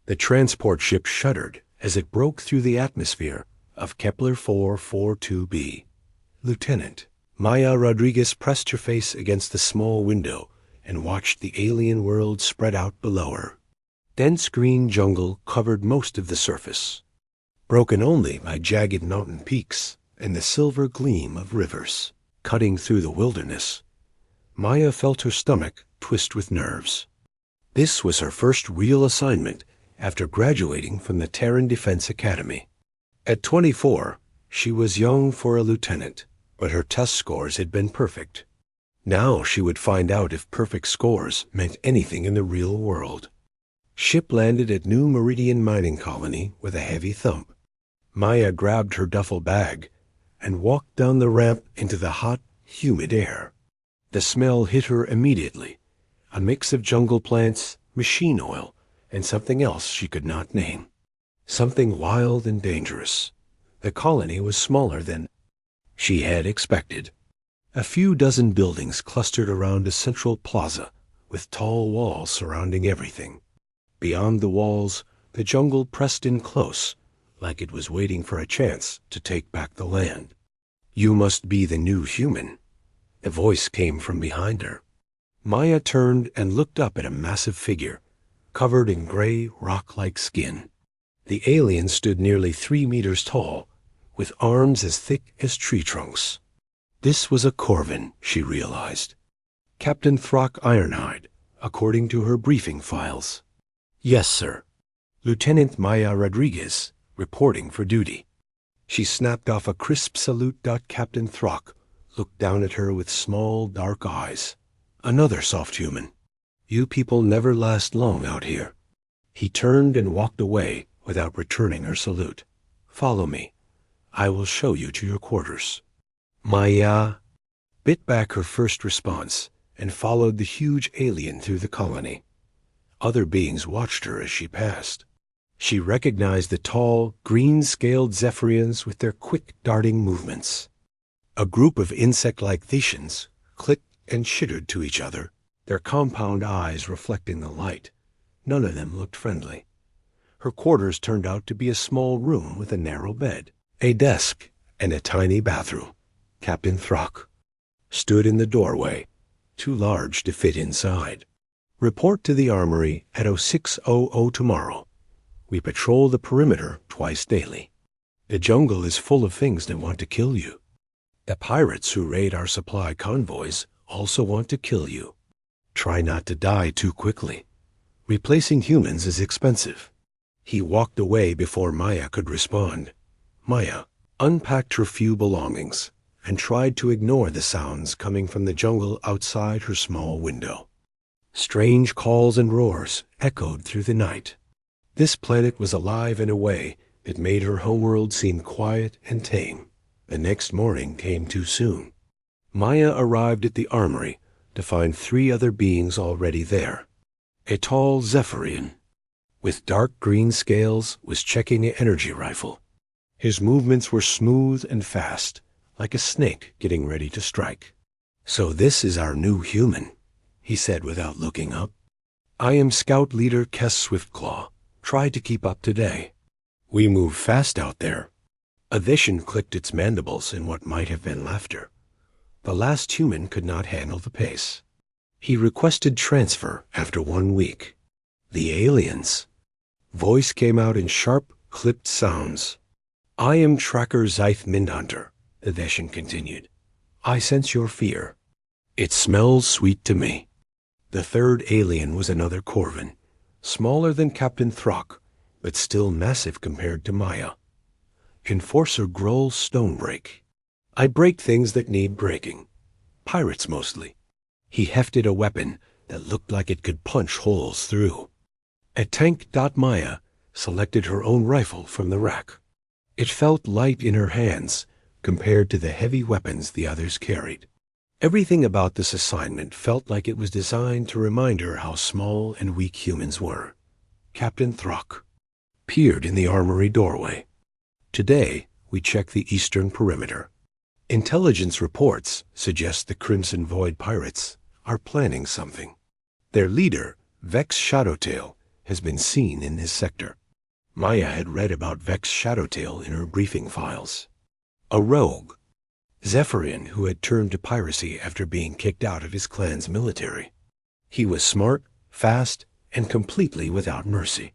The transport ship shuddered as it broke through the atmosphere of Kepler 442b. Lieutenant, Maya Rodriguez pressed her face against the small window and watched the alien world spread out below her. Dense green jungle covered most of the surface, broken only by jagged mountain peaks and the silver gleam of rivers. Cutting through the wilderness, Maya felt her stomach twist with nerves. This was her first real assignment after graduating from the Terran Defense Academy. At 24, she was young for a lieutenant, but her test scores had been perfect. Now she would find out if perfect scores meant anything in the real world. Ship landed at New Meridian Mining Colony with a heavy thump. Maya grabbed her duffel bag and walked down the ramp into the hot, humid air. The smell hit her immediately, a mix of jungle plants, machine oil, and something else she could not name. Something wild and dangerous. The colony was smaller than she had expected. A few dozen buildings clustered around a central plaza with tall walls surrounding everything. Beyond the walls, the jungle pressed in close, like it was waiting for a chance to take back the land. "You must be the new human." A voice came from behind her. Maya turned and looked up at a massive figure, covered in gray, rock-like skin. The alien stood nearly 3 meters tall, with arms as thick as tree trunks. This was a Corvin, she realized. Captain Throck Ironhide, according to her briefing files. "Yes, sir." Lieutenant Maya Rodriguez, reporting for duty. She snapped off a crisp salute. Captain Throck looked down at her with small, dark eyes. "Another soft human. You people never last long out here." He turned and walked away without returning her salute. "Follow me. I will show you to your quarters." Maya bit back her first response and followed the huge alien through the colony. Other beings watched her as she passed. She recognized the tall, green-scaled Zephyrians with their quick, darting movements. A group of insect-like Thetians clicked and chittered to each other, their compound eyes reflecting the light. None of them looked friendly. Her quarters turned out to be a small room with a narrow bed, a desk, and a tiny bathroom. Captain Throck stood in the doorway, too large to fit inside. "Report to the armory at 0600 tomorrow. We patrol the perimeter twice daily. The jungle is full of things that want to kill you. The pirates who raid our supply convoys also want to kill you. Try not to die too quickly. Replacing humans is expensive." He walked away before Maya could respond. Maya unpacked her few belongings and tried to ignore the sounds coming from the jungle outside her small window. Strange calls and roars echoed through the night. This planet was alive in a way that made her homeworld seem quiet and tame. The next morning came too soon. Maya arrived at the armory to find 3 other beings already there. A tall Zephyrian with dark green scales was checking an energy rifle. His movements were smooth and fast, like a snake getting ready to strike. "So this is our new human," he said without looking up. "I am Scout Leader Kess Swiftclaw. Try to keep up today. We move fast out there." A Thetian clicked its mandibles in what might have been laughter. The last human could not handle the pace. He requested transfer after 1 week. The aliens. Voice came out in sharp, clipped sounds. "I am Tracker Zyth Mindhunter," the Thetian continued. "I sense your fear. It smells sweet to me." The third alien was another Corvin, smaller than Captain Throck, but still massive compared to Maya. Enforcer Grohl Stonebreak. "I break things that need breaking. Pirates mostly." He hefted a weapon that looked like it could punch holes through. A Tank. Maya selected her own rifle from the rack. It felt light in her hands compared to the heavy weapons the others carried. Everything about this assignment felt like it was designed to remind her how small and weak humans were. Captain Throck peered in the armory doorway. "Today, we check the eastern perimeter. Intelligence reports suggest the Crimson Void pirates are planning something. Their leader, Vex Shadowtail, has been seen in this sector. Maya had read about Vex Shadowtail in her briefing files. A rogue, Zephyrin, who had turned to piracy after being kicked out of his clan's military. He was smart, fast, and completely without mercy.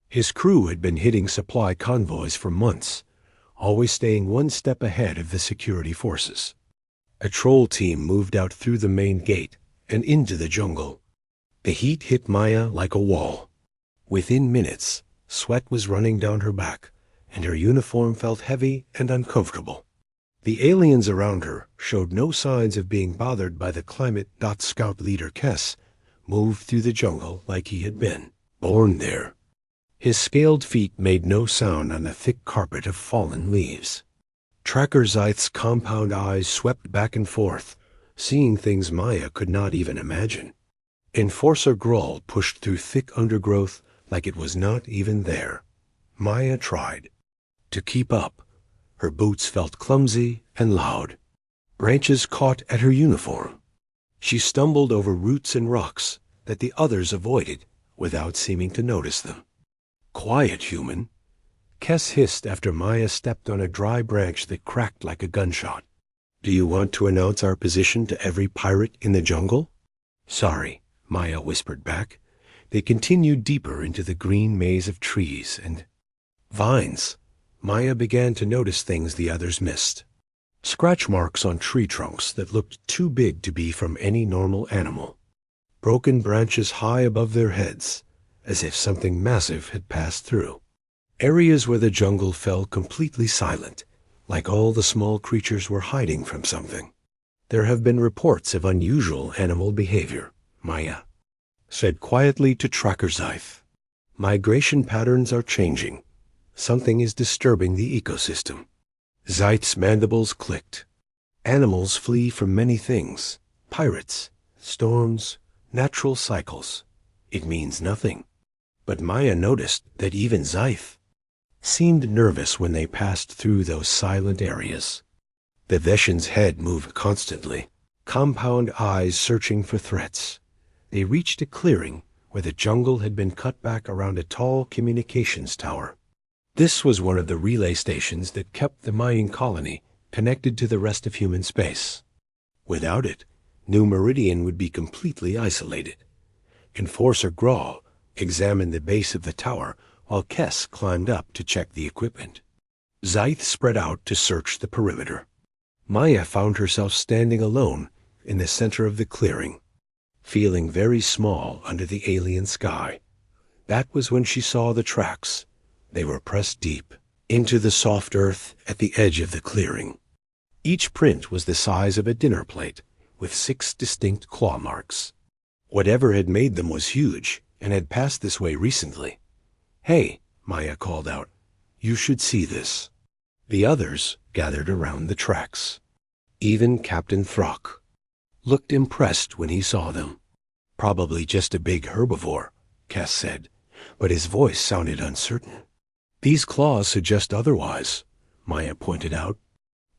His crew had been hitting supply convoys for months, always staying one step ahead of the security forces. A troll team moved out through the main gate and into the jungle. The heat hit Maya like a wall. Within minutes, sweat was running down her back, and her uniform felt heavy and uncomfortable. The aliens around her showed no signs of being bothered by the climate. Scout leader Kess moved through the jungle like he had been born there. His scaled feet made no sound on a thick carpet of fallen leaves. Tracker Zyth's compound eyes swept back and forth, seeing things Maya could not even imagine. Enforcer Groll pushed through thick undergrowth like it was not even there. Maya tried to keep up. Her boots felt clumsy and loud. Branches caught at her uniform. She stumbled over roots and rocks that the others avoided without seeming to notice them. "Quiet, human," Kess hissed after Maya stepped on a dry branch that cracked like a gunshot. "Do you want to announce our position to every pirate in the jungle?" "Sorry," Maya whispered back. They continued deeper into the green maze of trees and vines. Maya began to notice things the others missed. Scratch marks on tree trunks that looked too big to be from any normal animal. Broken branches high above their heads, as if something massive had passed through. Areas where the jungle fell completely silent, like all the small creatures were hiding from something. "There have been reports of unusual animal behavior," Maya said quietly to Tracker Zyth. "Migration patterns are changing. Something is disturbing the ecosystem." Zyth's mandibles clicked. Animals flee from many things: pirates, storms, natural cycles. It means nothing. But Maya noticed that even Zyth seemed nervous when they passed through those silent areas. The Veshan's head moved constantly, compound eyes searching for threats. They reached a clearing where the jungle had been cut back around a tall communications tower. This was one of the relay stations that kept the Mayan colony connected to the rest of human space. Without it, New Meridian would be completely isolated. Enforcer Grawl examined the base of the tower while Kess climbed up to check the equipment. Zyth spread out to search the perimeter. Maya found herself standing alone in the center of the clearing, feeling very small under the alien sky. That was when she saw the tracks. They were pressed deep into the soft earth at the edge of the clearing. Each print was the size of a dinner plate, with 6 distinct claw marks. Whatever had made them was huge and had passed this way recently. "Hey," Maya called out, "you should see this." The others gathered around the tracks. Even Captain Throck looked impressed when he saw them. "Probably just a big herbivore," Kess said, but his voice sounded uncertain. "These claws suggest otherwise," Maya pointed out.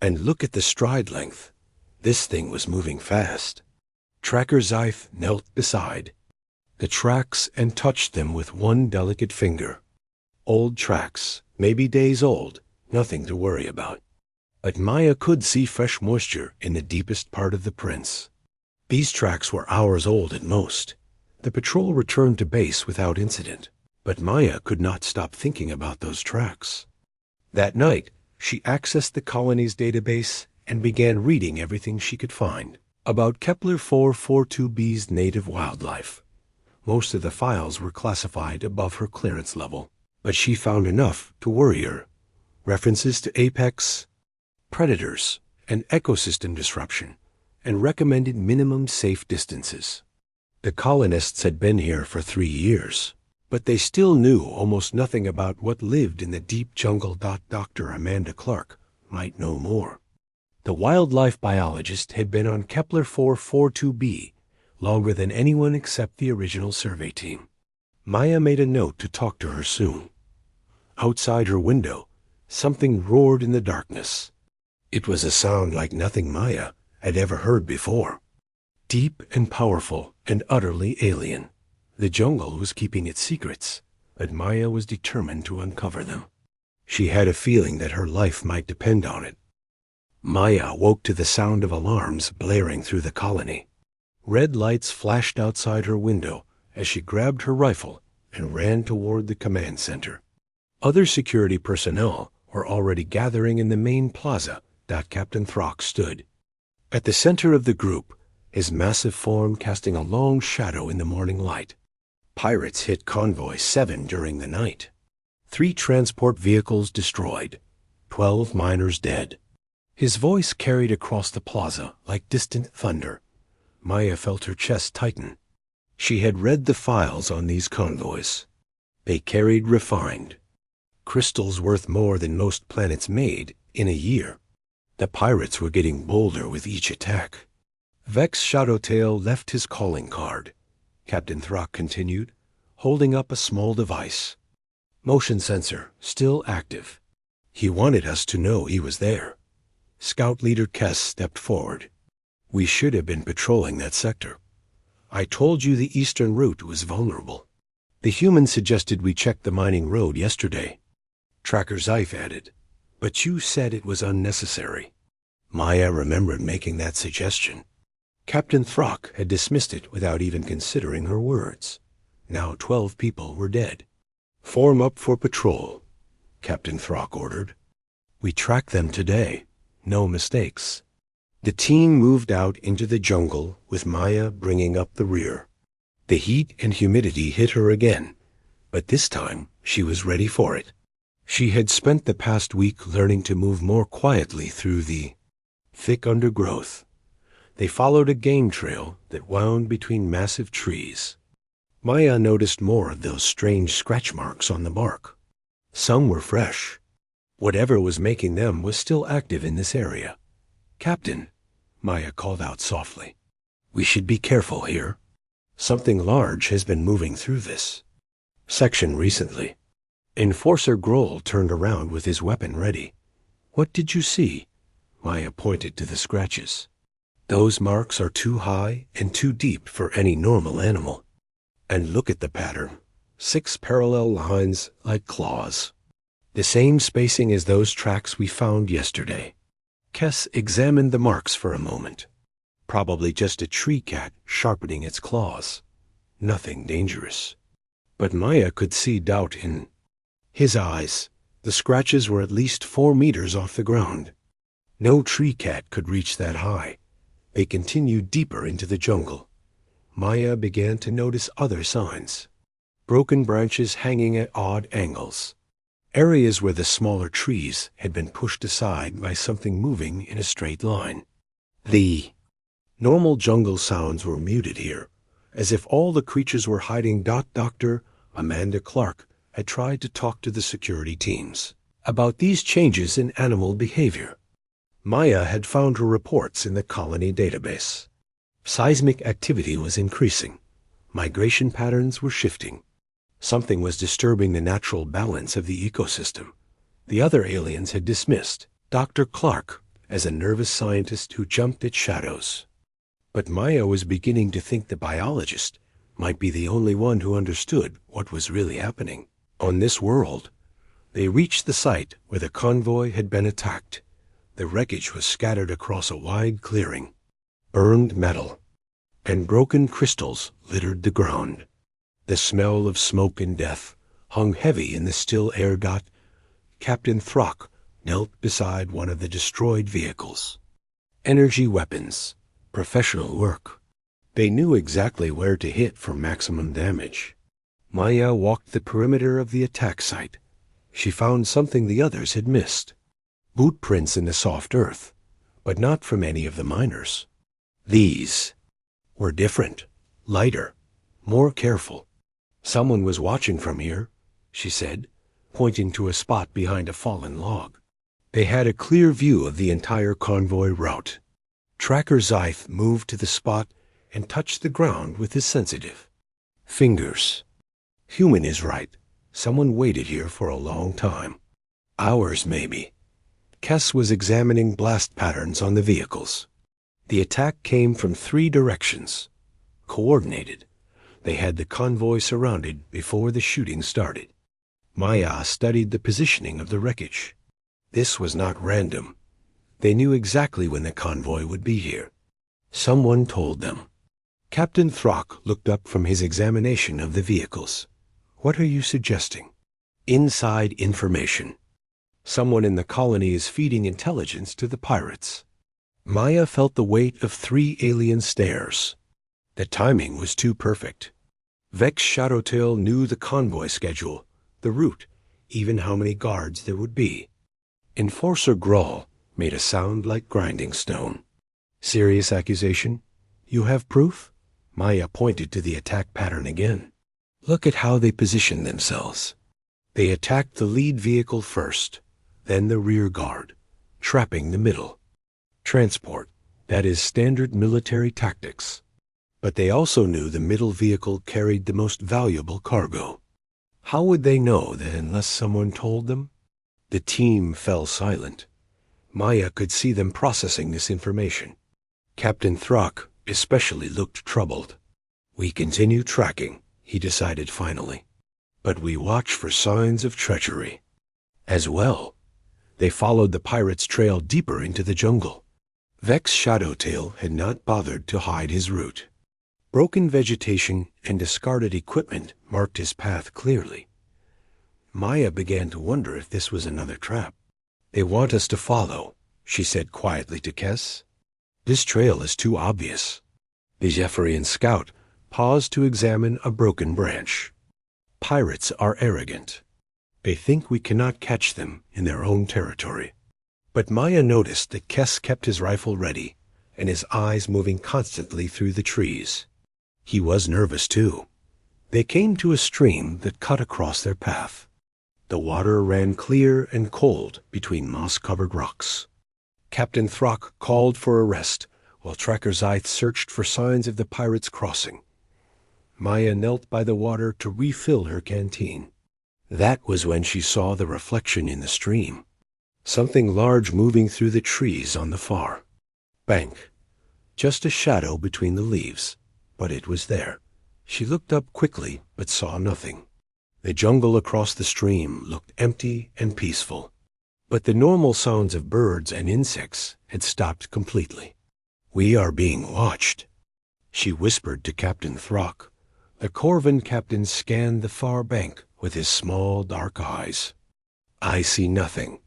"And look at the stride length. This thing was moving fast." Tracker Zyth knelt beside the tracks and touched them with one delicate finger. Old tracks, maybe days old, nothing to worry about. But Maya could see fresh moisture in the deepest part of the prints. These tracks were hours old at most. The patrol returned to base without incident, but Maya could not stop thinking about those tracks. That night, she accessed the colony's database and began reading everything she could find about Kepler 442b's native wildlife. Most of the files were classified above her clearance level, but she found enough to worry her. References to apex predators and ecosystem disruption, and recommended minimum safe distances. The colonists had been here for 3 years, but they still knew almost nothing about what lived in the deep jungle. Dr. Amanda Clark might know more. The wildlife biologist had been on Kepler 442b longer than anyone except the original survey team. Maya made a note to talk to her soon. Outside her window, something roared in the darkness. It was a sound like nothing Maya had ever heard before. Deep and powerful and utterly alien. The jungle was keeping its secrets. but Maya was determined to uncover them. She had a feeling that her life might depend on it. Maya woke to the sound of alarms blaring through the colony. Red lights flashed outside her window as she grabbed her rifle and ran toward the command center. Other security personnel were already gathering in the main plaza that Captain Throck stood. At the center of the group, his massive form casting a long shadow in the morning light. Pirates hit Convoy 7 during the night. 3 transport vehicles destroyed. 12 miners dead. His voice carried across the plaza like distant thunder. Maya felt her chest tighten. She had read the files on these convoys. They carried refined crystals worth more than most planets made in a year. The pirates were getting bolder with each attack. Vex Shadowtail left his calling card. Captain Throck continued, holding up a small device. Motion sensor still active. He wanted us to know he was there. Scout Leader Kess stepped forward. We should have been patrolling that sector. I told you the eastern route was vulnerable. The humans suggested we check the mining road yesterday. Tracker Zyfe added, but you said it was unnecessary. Maya remembered making that suggestion. Captain Throck had dismissed it without even considering her words. Now 12 people were dead. Form up for patrol, Captain Throck ordered. We tracked them today. No mistakes. The team moved out into the jungle with Maya bringing up the rear. The heat and humidity hit her again, but this time she was ready for it. She had spent the past week learning to move more quietly through the thick undergrowth. They followed a game trail that wound between massive trees. Maya noticed more of those strange scratch marks on the bark. Some were fresh. Whatever was making them was still active in this area. Captain, Maya called out softly. We should be careful here. Something large has been moving through this section recently. Enforcer Grohl turned around with his weapon ready. What did you see? Maya pointed to the scratches. Those marks are too high and too deep for any normal animal. And look at the pattern. 6 parallel lines like claws. The same spacing as those tracks we found yesterday. Kess examined the marks for a moment. Probably just a tree cat sharpening its claws. Nothing dangerous. But Maya could see doubt in his eyes. The scratches were at least 4 meters off the ground. No tree cat could reach that high. They continued deeper into the jungle. Maya began to notice other signs. Broken branches hanging at odd angles. Areas where the smaller trees had been pushed aside by something moving in a straight line. The normal jungle sounds were muted here, as if all the creatures were hiding. Dr. Amanda Clark had tried to talk to the security teams about these changes in animal behavior. Maya had found her reports in the colony database. Seismic activity was increasing. Migration patterns were shifting. Something was disturbing the natural balance of the ecosystem. The other aliens had dismissed Dr. Clark as a nervous scientist who jumped at shadows. But Maya was beginning to think the biologist might be the only one who understood what was really happening. On this world, they reached the site where the convoy had been attacked. The wreckage was scattered across a wide clearing. Burned metal and broken crystals littered the ground. The smell of smoke and death hung heavy in the still air. Captain Throck knelt beside one of the destroyed vehicles. Energy weapons, professional work. They knew exactly where to hit for maximum damage. Maya walked the perimeter of the attack site. She found something the others had missed. Boot prints in the soft earth, but not from any of the miners. These were different, lighter, more careful. Someone was watching from here, she said, pointing to a spot behind a fallen log. They had a clear view of the entire convoy route. Tracker Zyfe moved to the spot and touched the ground with his sensitive fingers. Human is right. Someone waited here for a long time. Hours, maybe. Kess was examining blast patterns on the vehicles. The attack came from 3 directions. Coordinated. They had the convoy surrounded before the shooting started. Maya studied the positioning of the wreckage. This was not random. They knew exactly when the convoy would be here. Someone told them. Captain Throck looked up from his examination of the vehicles. What are you suggesting? Inside information. Someone in the colony is feeding intelligence to the pirates. Maya felt the weight of 3 alien stares. The timing was too perfect. Vex Shadowtail knew the convoy schedule, the route, even how many guards there would be. Enforcer Grawl made a sound like grinding stone. Serious accusation? You have proof? Maya pointed to the attack pattern again. Look at how they positioned themselves. They attacked the lead vehicle first, then the rear guard, trapping the middle. Transport, that is standard military tactics. But they also knew the middle vehicle carried the most valuable cargo. How would they know that unless someone told them? The team fell silent. Maya could see them processing this information. Captain Throck especially looked troubled. We continue tracking, he decided finally. But we watch for signs of treachery. As well, they followed the pirates' trail deeper into the jungle. Vex Shadowtail had not bothered to hide his route. Broken vegetation and discarded equipment marked his path clearly. Maya began to wonder if this was another trap. They want us to follow, she said quietly to Kess. This trail is too obvious. The Zephyrian scout paused to examine a broken branch. Pirates are arrogant. They think we cannot catch them in their own territory. But Maya noticed that Kess kept his rifle ready and his eyes moving constantly through the trees. He was nervous too. They came to a stream that cut across their path. The water ran clear and cold between moss-covered rocks. Captain Throck called for a rest while Tracker Zythe searched for signs of the pirates crossing. Maya knelt by the water to refill her canteen. That was when she saw the reflection in the stream. Something large moving through the trees on the far bank. Just a shadow between the leaves, but it was there. She looked up quickly but saw nothing. The jungle across the stream looked empty and peaceful. But the normal sounds of birds and insects had stopped completely. We are being watched, she whispered to Captain Throck. The Corvan captain scanned the far bank with his small dark eyes. I see nothing.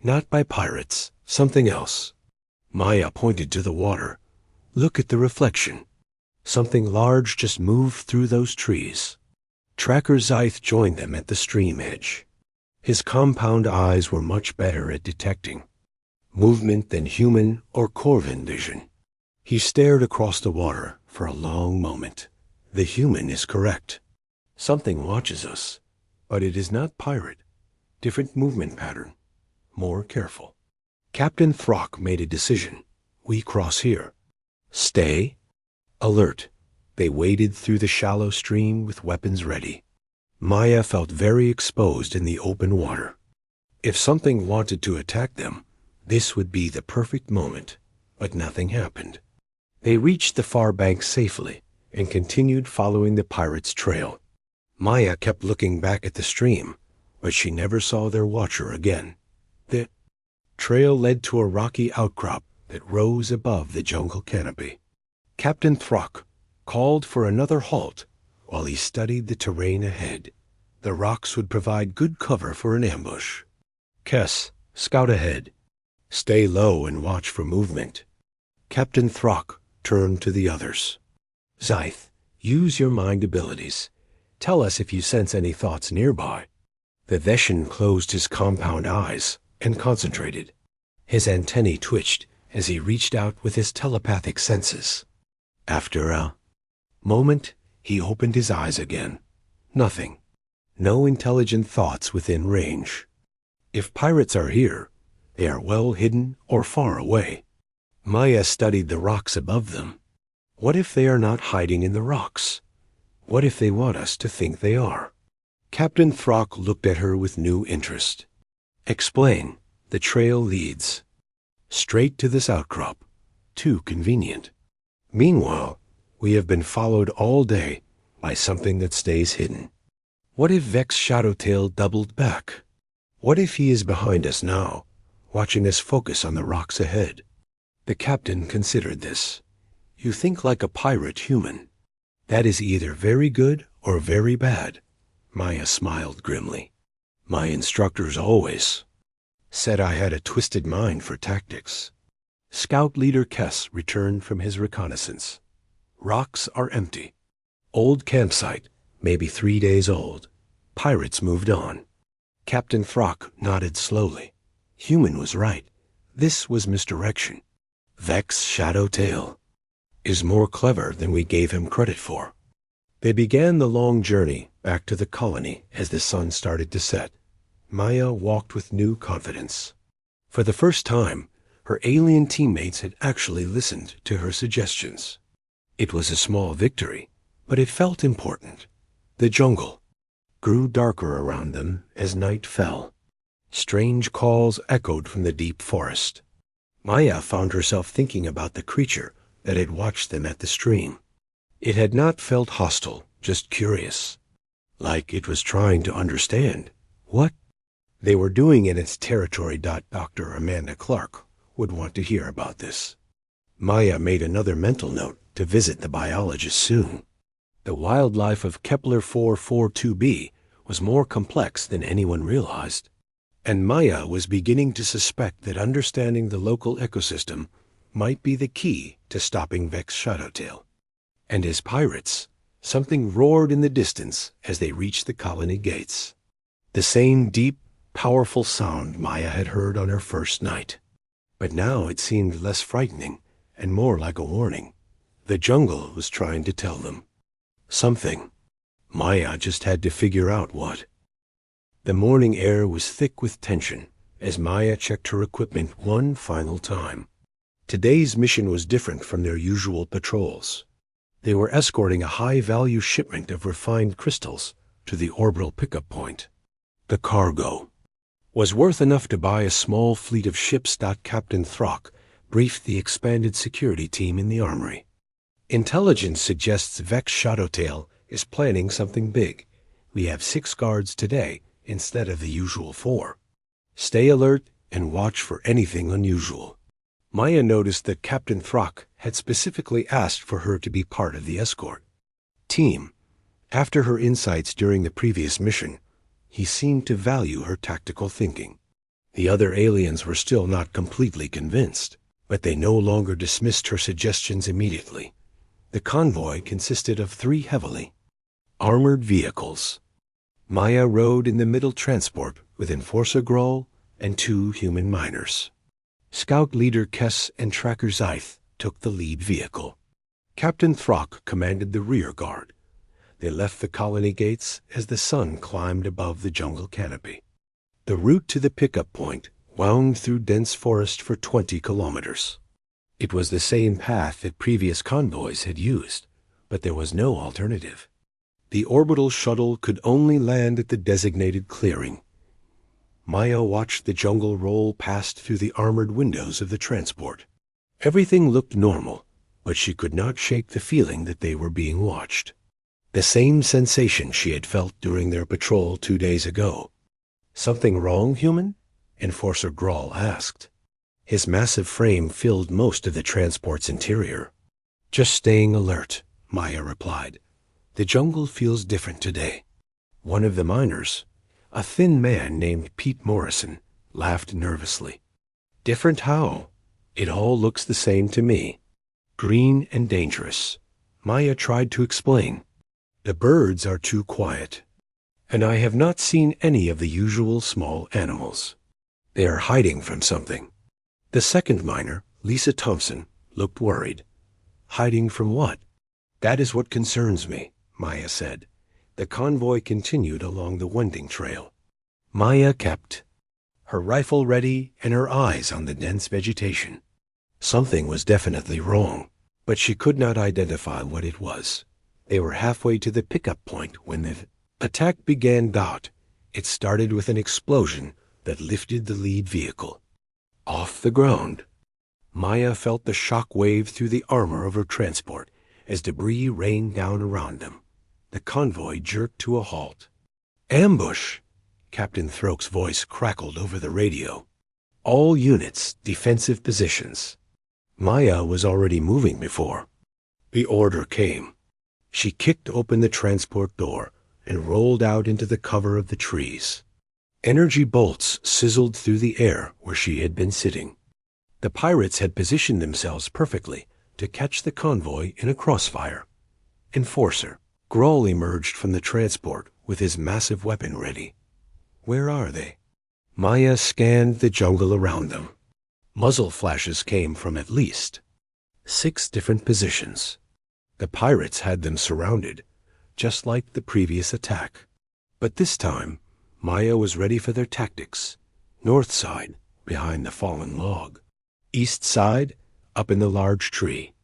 Not by pirates. Something else. Maya pointed to the water. Look at the reflection. Something large just moved through those trees. Tracker Zythe joined them at the stream edge. His compound eyes were much better at detecting movement than human or Corvan vision. He stared across the water for a long moment. The human is correct. Something watches us, but it is not pirate. Different movement pattern. More careful. Captain Throck made a decision. We cross here. Stay. Alert. They waded through the shallow stream with weapons ready. Maya felt very exposed in the open water. If something wanted to attack them, this would be the perfect moment, but nothing happened. They reached the far bank safely and continued following the pirates' trail. Maya kept looking back at the stream, but she never saw their watcher again. The trail led to a rocky outcrop that rose above the jungle canopy. Captain Throck called for another halt while he studied the terrain ahead. The rocks would provide good cover for an ambush. Kess, scout ahead. Stay low and watch for movement. Captain Throck turned to the others. Zythe, use your mind abilities. Tell us if you sense any thoughts nearby. The Veshan closed his compound eyes and concentrated. His antennae twitched as he reached out with his telepathic senses. After a moment, he opened his eyes again. Nothing. No intelligent thoughts within range. If pirates are here, they are well hidden or far away. Maya studied the rocks above them. What if they are not hiding in the rocks? What if they want us to think they are? Captain Throck looked at her with new interest. Explain. The trail leads straight to this outcrop. Too convenient. Meanwhile, we have been followed all day by something that stays hidden. What if Vex Shadowtail doubled back? What if he is behind us now, watching us focus on the rocks ahead? The captain considered this. You think like a pirate human. That is either very good or very bad. Maya smiled grimly. My instructors always said I had a twisted mind for tactics. Scout Leader Kess returned from his reconnaissance. Rocks are empty. Old campsite, maybe 3 days old. Pirates moved on. Captain Throck nodded slowly. Human was right. This was misdirection. Vex Shadowtail is more clever than we gave him credit for. They began the long journey back to the colony as the sun started to set. Maya walked with new confidence. For the first time, her alien teammates had actually listened to her suggestions. It was a small victory, but it felt important. The jungle grew darker around them as night fell. Strange calls echoed from the deep forest. Maya found herself thinking about the creature that had watched them at the stream. It had not felt hostile, just curious, like it was trying to understand what they were doing in its territory. Dr. Amanda Clark would want to hear about this. Maya made another mental note to visit the biologist soon. The wildlife of Kepler 442b was more complex than anyone realized, and Maya was beginning to suspect that understanding the local ecosystem might be the key to stopping Vex Shadowtail. And as pirates, something roared in the distance as they reached the colony gates. The same deep, powerful sound Maya had heard on her first night. But now it seemed less frightening and more like a warning. The jungle was trying to tell them something. Maya just had to figure out what. The morning air was thick with tension as Maya checked her equipment one final time. Today's mission was different from their usual patrols. They were escorting a high-value shipment of refined crystals to the orbital pickup point. The cargo was worth enough to buy a small fleet of ships. Captain Throck briefed the expanded security team in the armory. Intelligence suggests Vex Shadowtail is planning something big. We have 6 guards today instead of the usual 4. Stay alert and watch for anything unusual. Maya noticed that Captain Throck had specifically asked for her to be part of the escort team. After her insights during the previous mission, he seemed to value her tactical thinking. The other aliens were still not completely convinced, but they no longer dismissed her suggestions immediately. The convoy consisted of 3 heavily armored vehicles. Maya rode in the middle transport with Enforcer Grohl and 2 human miners. Scout Leader Kess and Tracker Zyth took the lead vehicle. Captain Throck commanded the rear guard. They left the colony gates as the sun climbed above the jungle canopy. The route to the pickup point wound through dense forest for 20 kilometers. It was the same path that previous convoys had used, but there was no alternative. The orbital shuttle could only land at the designated clearing. Maya watched the jungle roll past through the armored windows of the transport. Everything looked normal, but she could not shake the feeling that they were being watched. The same sensation she had felt during their patrol 2 days ago. Something wrong, human? Enforcer Grohl asked. His massive frame filled most of the transport's interior. Just staying alert, Maya replied. The jungle feels different today. One of the miners, a thin man named Pete Morrison, laughed nervously. Different how? It all looks the same to me. Green and dangerous. Maya tried to explain. The birds are too quiet, and I have not seen any of the usual small animals. They are hiding from something. The second miner, Lisa Thompson, looked worried. Hiding from what? That is what concerns me, Maya said. The convoy continued along the wending trail. Maya kept her rifle ready and her eyes on the dense vegetation. Something was definitely wrong, but she could not identify what it was. They were halfway to the pickup point when the attack began. It started with an explosion that lifted the lead vehicle off the ground. Maya felt the shock wave through the armor of her transport as debris rained down around them. The convoy jerked to a halt. "Ambush!" Captain Throke's voice crackled over the radio. "All units, defensive positions." Maya was already moving before the order came. She kicked open the transport door and rolled out into the cover of the trees. Energy bolts sizzled through the air where she had been sitting. The pirates had positioned themselves perfectly to catch the convoy in a crossfire. Enforcer Grohl emerged from the transport with his massive weapon ready. "Where are they?" Maya scanned the jungle around them. Muzzle flashes came from at least 6 different positions. The pirates had them surrounded, just like the previous attack. But this time, Maya was ready for their tactics. North side, behind the fallen log. East side, up in the large tree.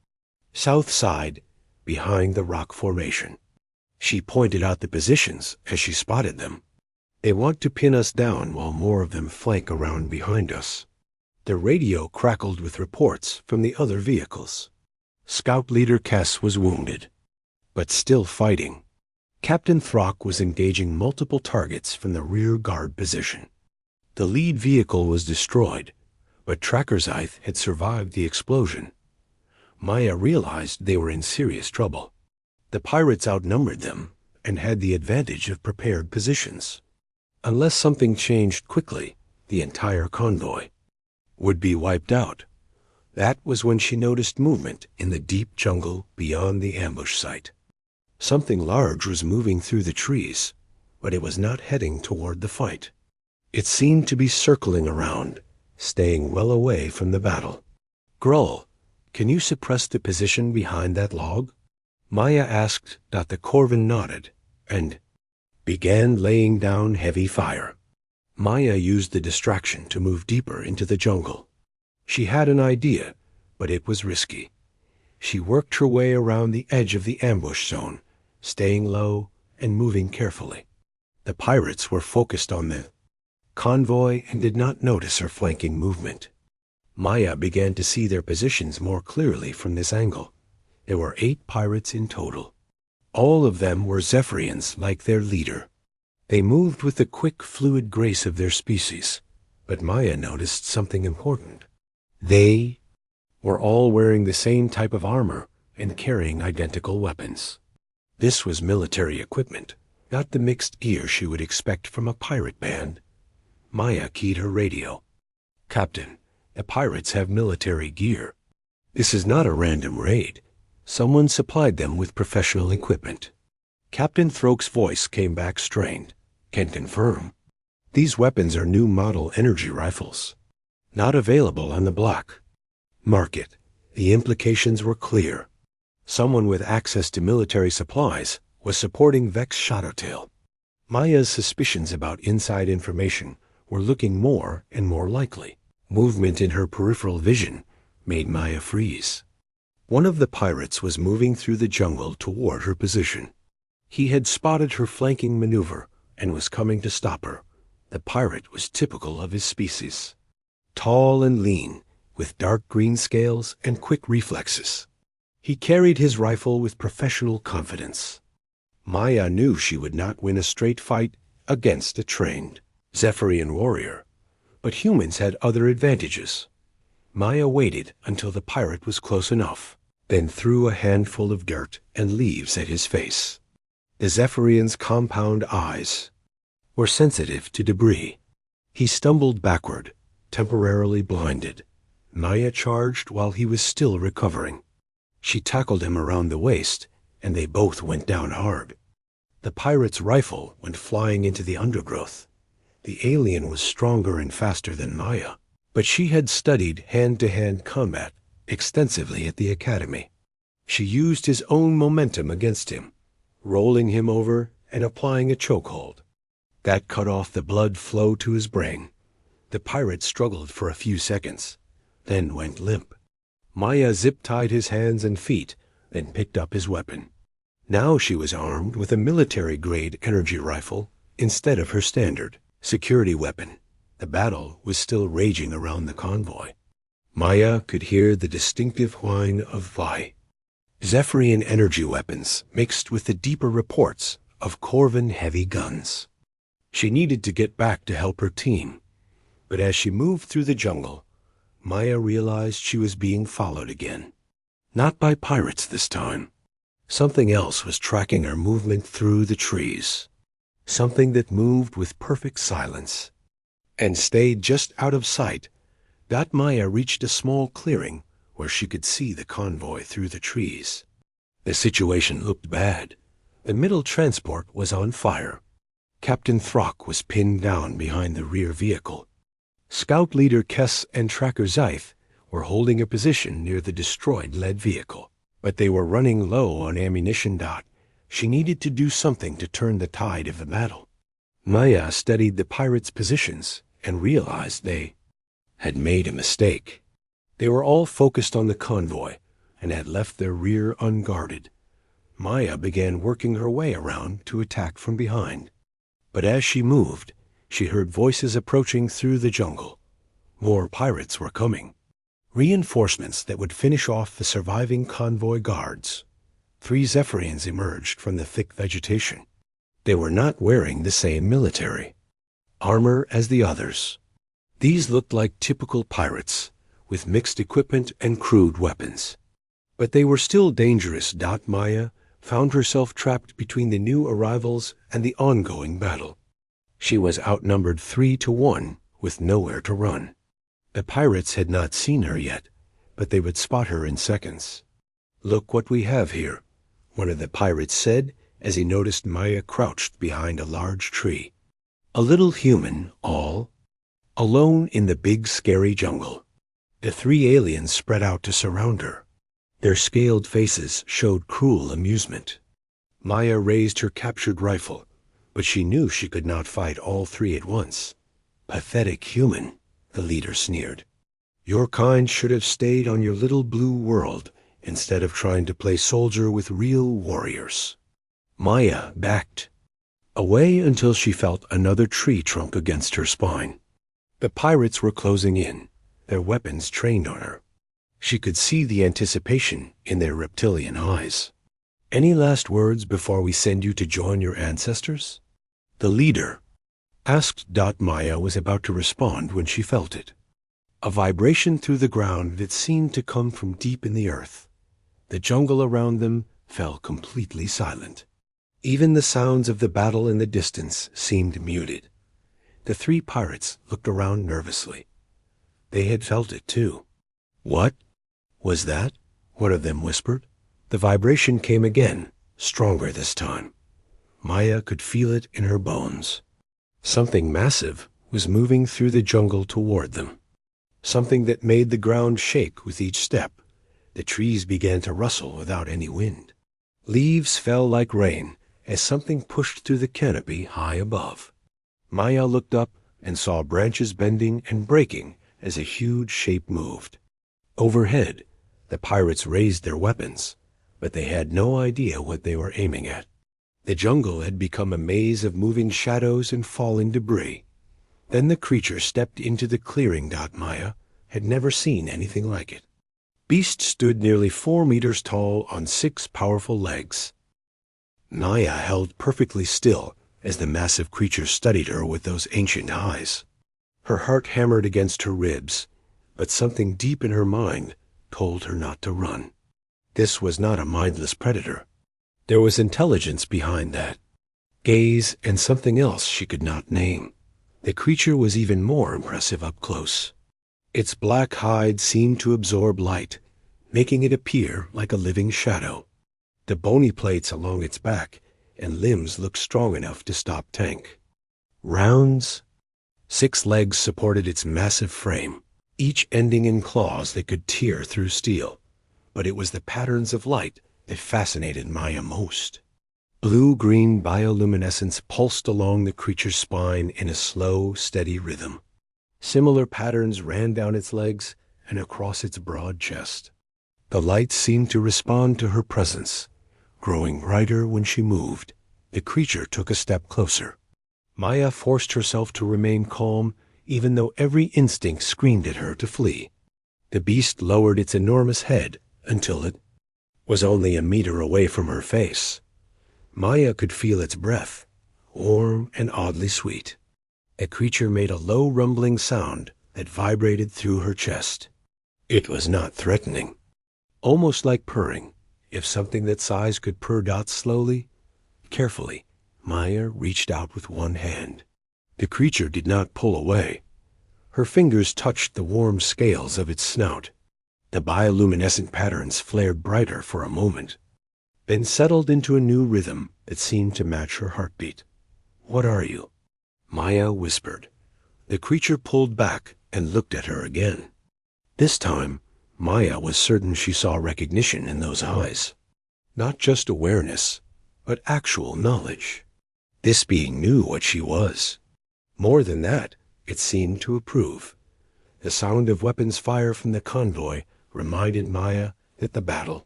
South side, behind the rock formation. She pointed out the positions as she spotted them. "They want to pin us down while more of them flank around behind us." The radio crackled with reports from the other vehicles. Scout Leader Kess was wounded, but still fighting. Captain Throck was engaging multiple targets from the rear guard position. The lead vehicle was destroyed, but Tracker Zythe had survived the explosion. Maya realized they were in serious trouble. The pirates outnumbered them and had the advantage of prepared positions. Unless something changed quickly, the entire convoy would be wiped out. That was when she noticed movement in the deep jungle beyond the ambush site. Something large was moving through the trees, but it was not heading toward the fight. It seemed to be circling around, staying well away from the battle. "Grull, can you suppress the position behind that log?" Maya asked. The Corvin nodded and began laying down heavy fire. Maya used the distraction to move deeper into the jungle. She had an idea, but it was risky. She worked her way around the edge of the ambush zone, staying low and moving carefully. The pirates were focused on the convoy and did not notice her flanking movement. Maya began to see their positions more clearly from this angle. There were 8 pirates in total. All of them were Zephyrians like their leader. They moved with the quick, fluid grace of their species, but Maya noticed something important. They were all wearing the same type of armor and carrying identical weapons. This was military equipment, not the mixed gear she would expect from a pirate band. Maya keyed her radio. "Captain, the pirates have military gear. This is not a random raid. Someone supplied them with professional equipment." Captain Throke's voice came back strained. "Can confirm. These weapons are new model energy rifles. Not available on the block market." The implications were clear. Someone with access to military supplies was supporting Vex Shadowtail. Maya's suspicions about inside information were looking more and more likely. Movement in her peripheral vision made Maya freeze. One of the pirates was moving through the jungle toward her position. He had spotted her flanking maneuver and was coming to stop her. The pirate was typical of his species. Tall and lean, with dark green scales and quick reflexes. He carried his rifle with professional confidence. Maya knew she would not win a straight fight against a trained Zephyrian warrior, but humans had other advantages. Maya waited until the pirate was close enough, then threw a handful of dirt and leaves at his face. The Zephyrian's compound eyes were sensitive to debris. He stumbled backward, temporarily blinded. Maya charged while he was still recovering. She tackled him around the waist, and they both went down hard. The pirate's rifle went flying into the undergrowth. The alien was stronger and faster than Maya, but she had studied hand-to-hand combat extensively at the academy. She used his own momentum against him, rolling him over and applying a chokehold. That cut off the blood flow to his brain. The pirate struggled for a few seconds, then went limp. Maya zip-tied his hands and feet, then picked up his weapon. Now she was armed with a military-grade energy rifle instead of her standard security weapon. The battle was still raging around the convoy. Maya could hear the distinctive whine of Vi Zephyrian energy weapons mixed with the deeper reports of Corvan heavy guns. She needed to get back to help her team, but as she moved through the jungle, Maya realized she was being followed again. Not by pirates this time. Something else was tracking her movement through the trees. Something that moved with perfect silence and stayed just out of sight. Maya reached a small clearing where she could see the convoy through the trees. The situation looked bad. The middle transport was on fire. Captain Throck was pinned down behind the rear vehicle. Scout leader Kess and tracker Zyth were holding a position near the destroyed lead vehicle, but they were running low on ammunition. She needed to do something to turn the tide of the battle. Maya studied the pirates' positions and realized they had made a mistake. They were all focused on the convoy and had left their rear unguarded. Maya began working her way around to attack from behind. But as she moved, she heard voices approaching through the jungle. More pirates were coming. Reinforcements that would finish off the surviving convoy guards. 3 Zephyrians emerged from the thick vegetation. They were not wearing the same military armor as the others. These looked like typical pirates, with mixed equipment and crude weapons. But they were still dangerous. Maya found herself trapped between the new arrivals and the ongoing battle. She was outnumbered 3-1, with nowhere to run. The pirates had not seen her yet, but they would spot her in seconds. "Look what we have here," one of the pirates said as he noticed Maya crouched behind a large tree. A little human, all alone in the big scary jungle. The 3 aliens spread out to surround her. Their scaled faces showed cruel amusement. Maya raised her captured rifle, but she knew she could not fight all 3 at once. "Pathetic human," the leader sneered. "Your kind should have stayed on your little blue world instead of trying to play soldier with real warriors." Maya backed away until she felt another tree trunk against her spine. The pirates were closing in, their weapons trained on her. She could see the anticipation in their reptilian eyes. "Any last words before we send you to join your ancestors?" The leader asked. Maya was about to respond when she felt it. A vibration through the ground that seemed to come from deep in the earth. The jungle around them fell completely silent. Even the sounds of the battle in the distance seemed muted. The 3 pirates looked around nervously. They had felt it too. "What was that?" one of them whispered. The vibration came again, stronger this time. Maya could feel it in her bones. Something massive was moving through the jungle toward them. Something that made the ground shake with each step. The trees began to rustle without any wind. Leaves fell like rain as something pushed through the canopy high above. Maya looked up and saw branches bending and breaking as a huge shape moved. Overhead, the pirates raised their weapons, but they had no idea what they were aiming at. The jungle had become a maze of moving shadows and falling debris. Then the creature stepped into the clearing. Maya had never seen anything like it. Beast stood nearly 4 meters tall on 6 powerful legs. Maya held perfectly still as the massive creature studied her with those ancient eyes. Her heart hammered against her ribs, but something deep in her mind told her not to run. This was not a mindless predator. There was intelligence behind that. Gaze and something else she could not name. The creature was even more impressive up close. Its black hide seemed to absorb light, making it appear like a living shadow. The bony plates along its back and limbs looked strong enough to stop tank. Rounds, 6 legs supported its massive frame, each ending in claws that could tear through steel. But it was the patterns of light that fascinated Maya most. Blue-green bioluminescence pulsed along the creature's spine in a slow, steady rhythm. Similar patterns ran down its legs and across its broad chest. The light seemed to respond to her presence, growing brighter when she moved. The creature took a step closer. Maya forced herself to remain calm, even though every instinct screamed at her to flee. The beast lowered its enormous head until it was only a meter away from her face. Maya could feel its breath, warm and oddly sweet. A creature made a low rumbling sound that vibrated through her chest. It was not threatening. Almost like purring, if something that size could purr out slowly. Carefully, Maya reached out with one hand. The creature did not pull away. Her fingers touched the warm scales of its snout. The bioluminescent patterns flared brighter for a moment, then settled into a new rhythm that seemed to match her heartbeat. "What are you?" Maya whispered. The creature pulled back and looked at her again. This time, Maya was certain she saw recognition in those eyes. Not just awareness, but actual knowledge. This being knew what she was. More than that, it seemed to approve. The sound of weapons fire from the convoy reminded Maya that the battle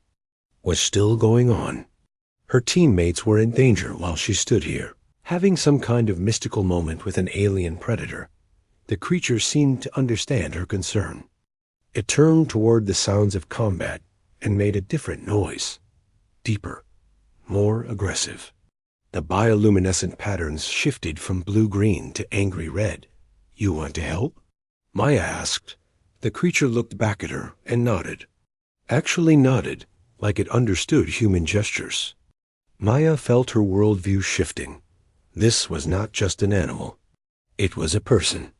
was still going on. Her teammates were in danger while she stood here, having some kind of mystical moment with an alien predator. The creature seemed to understand her concern. It turned toward the sounds of combat and made a different noise. Deeper, more aggressive. The bioluminescent patterns shifted from blue-green to angry red. "You want to help?" Maya asked. The creature looked back at her and nodded. Actually nodded, like it understood human gestures. Maya felt her worldview shifting. This was not just an animal. It was a person.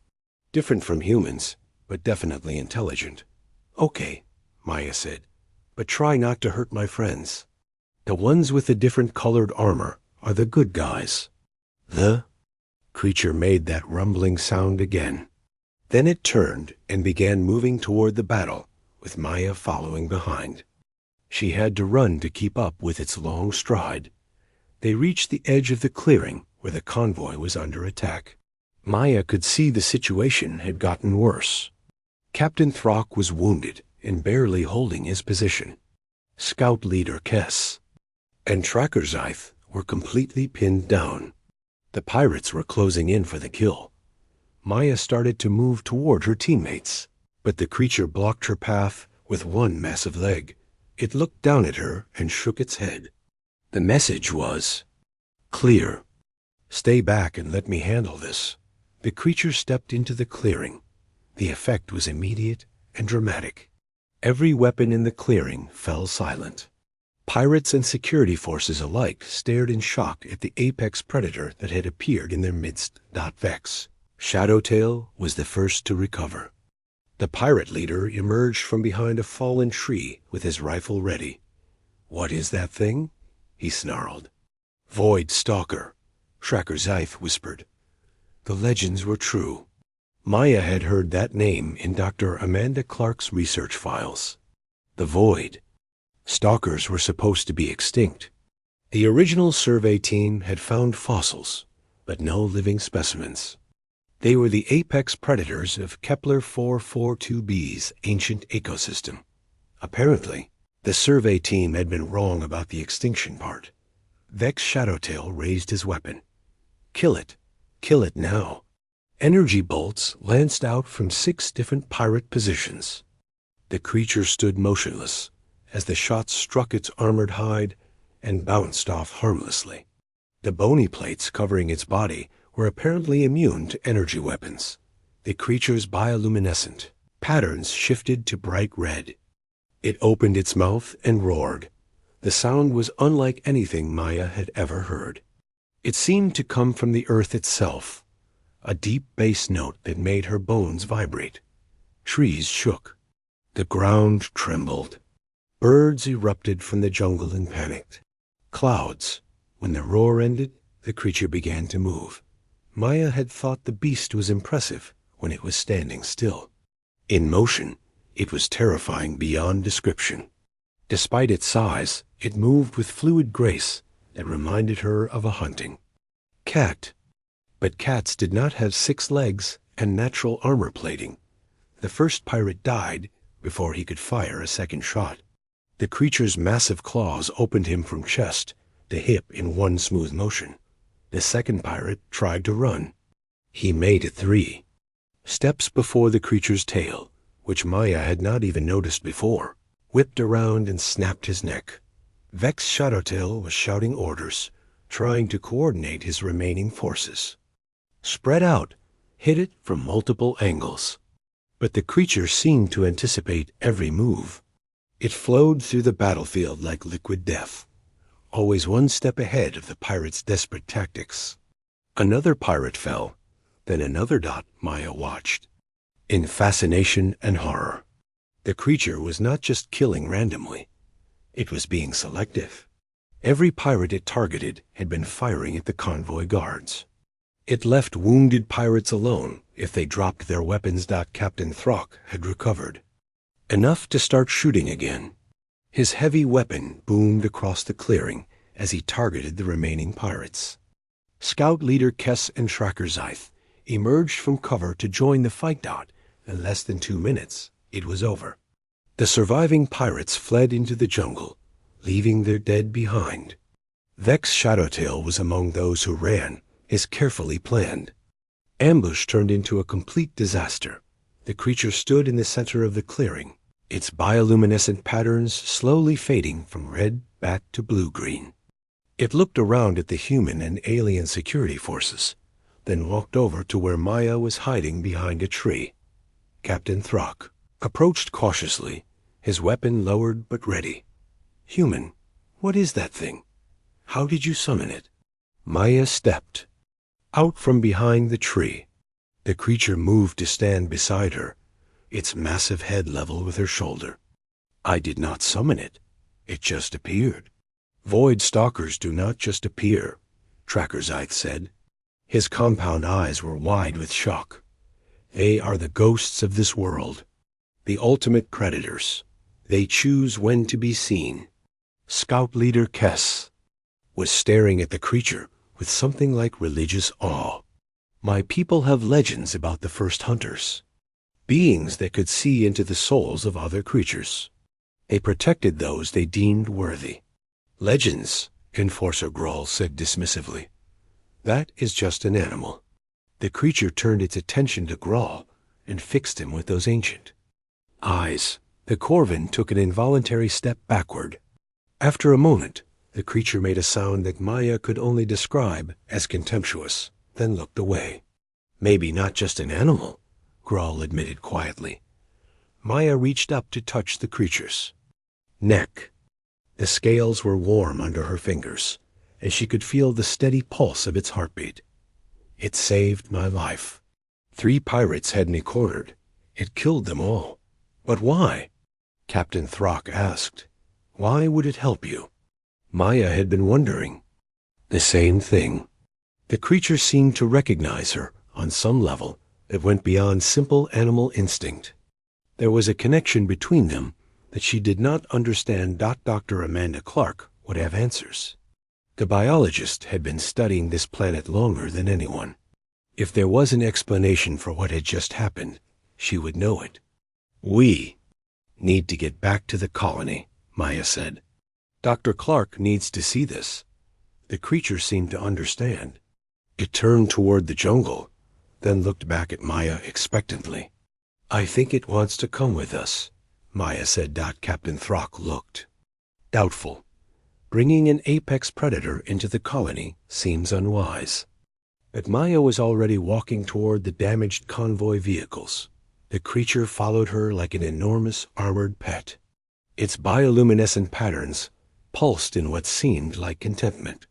Different from humans, but definitely intelligent. "Okay," Maya said, "but try not to hurt my friends. The ones with the different colored armor are the good guys." The creature made that rumbling sound again. Then it turned and began moving toward the battle, with Maya following behind. She had to run to keep up with its long stride. They reached the edge of the clearing where the convoy was under attack. Maya could see the situation had gotten worse. Captain Throck was wounded and barely holding his position. Scout leader Kess and Tracker Zyth were completely pinned down. The pirates were closing in for the kill. Maya started to move toward her teammates, but the creature blocked her path with one massive leg. It looked down at her and shook its head. The message was clear. "Stay back and let me handle this." The creature stepped into the clearing. The effect was immediate and dramatic. Every weapon in the clearing fell silent. Pirates and security forces alike stared in shock at the apex predator that had appeared in their midst. Vex Shadowtail was the first to recover. The pirate leader emerged from behind a fallen tree with his rifle ready. "What is that thing?" he snarled. "Void Stalker," Tracker Zyth whispered. The legends were true. Maya had heard that name in Dr. Amanda Clark's research files. The Void. Stalkers were supposed to be extinct. The original survey team had found fossils, but no living specimens. They were the apex predators of Kepler 442b's ancient ecosystem. Apparently, the survey team had been wrong about the extinction part. Vex Shadowtail raised his weapon. "Kill it. Kill it now." Energy bolts lanced out from 6 different pirate positions. The creature stood motionless as the shots struck its armored hide and bounced off harmlessly. The bony plates covering its body were apparently immune to energy weapons. The creature's bioluminescent patterns shifted to bright red. It opened its mouth and roared. The sound was unlike anything Maya had ever heard. It seemed to come from the earth itself, a deep bass note that made her bones vibrate. Trees shook. The ground trembled. Birds erupted from the jungle and panicked. Clouds. When the roar ended, the creature began to move. Maya had thought the beast was impressive when it was standing still. In motion, it was terrifying beyond description. Despite its size, it moved with fluid grace that reminded her of a hunting cat. But cats did not have 6 legs and natural armor plating. The first pirate died before he could fire a second shot. The creature's massive claws opened him from chest to hip in one smooth motion. The second pirate tried to run. He made it 3 steps before the creature's tail, which Maya had not even noticed before, whipped around and snapped his neck. Vex Shadowtail was shouting orders, trying to coordinate his remaining forces. Spread out, hit it from multiple angles. But the creature seemed to anticipate every move. It flowed through the battlefield like liquid death, always one step ahead of the pirate's desperate tactics. Another pirate fell, then another. Maya watched, in fascination and horror. The creature was not just killing randomly. It was being selective. Every pirate it targeted had been firing at the convoy guards. It left wounded pirates alone if they dropped their weapons. Captain Throck had recovered enough to start shooting again. His heavy weapon boomed across the clearing as he targeted the remaining pirates. Scout leader Kess and Tracker Zyth emerged from cover to join the fight. In less than 2 minutes, it was over. The surviving pirates fled into the jungle, leaving their dead behind. Vex Shadowtail was among those who ran, as carefully planned. Ambush turned into a complete disaster. The creature stood in the center of the clearing, its bioluminescent patterns slowly fading from red back to blue-green. It looked around at the human and alien security forces, then walked over to where Maya was hiding behind a tree. Captain Throck approached cautiously, his weapon lowered but ready. "Human, what is that thing? How did you summon it?" Maya stepped out from behind the tree. The creature moved to stand beside her, its massive head level with her shoulder. "I did not summon it. It just appeared." "Void stalkers do not just appear," Tracker Zyth said. His compound eyes were wide with shock. "They are the ghosts of this world, the ultimate predators. They choose when to be seen." Scout leader Kess was staring at the creature with something like religious awe. "My people have legends about the first hunters, beings that could see into the souls of other creatures. They protected those they deemed worthy." "Legends," Enforcer Grohl said dismissively. "That is just an animal." The creature turned its attention to Grohl and fixed him with those ancient eyes. The Corvin took an involuntary step backward. After a moment, the creature made a sound that Maya could only describe as contemptuous, then looked away. "Maybe not just an animal," Grohl admitted quietly. Maya reached up to touch the creature's neck. The scales were warm under her fingers, and she could feel the steady pulse of its heartbeat. "It saved my life. 3 pirates had me cornered. It killed them all. But why?" Captain Throck asked. "Why would it help you?" Maya had been wondering the same thing. The creature seemed to recognize her on some level that went beyond simple animal instinct. There was a connection between them that she did not understand. Dr. Amanda Clark would have answers. The biologist had been studying this planet longer than anyone. If there was an explanation for what had just happened, she would know it. "We need to get back to the colony," Maya said. "Dr. Clark needs to see this." The creature seemed to understand. It turned toward the jungle, then looked back at Maya expectantly. "I think it wants to come with us," Maya said. Captain Throck looked doubtful. Bringing an apex predator into the colony seems unwise. But Maya was already walking toward the damaged convoy vehicles. The creature followed her like an enormous armored pet. Its bioluminescent patterns pulsed in what seemed like contentment.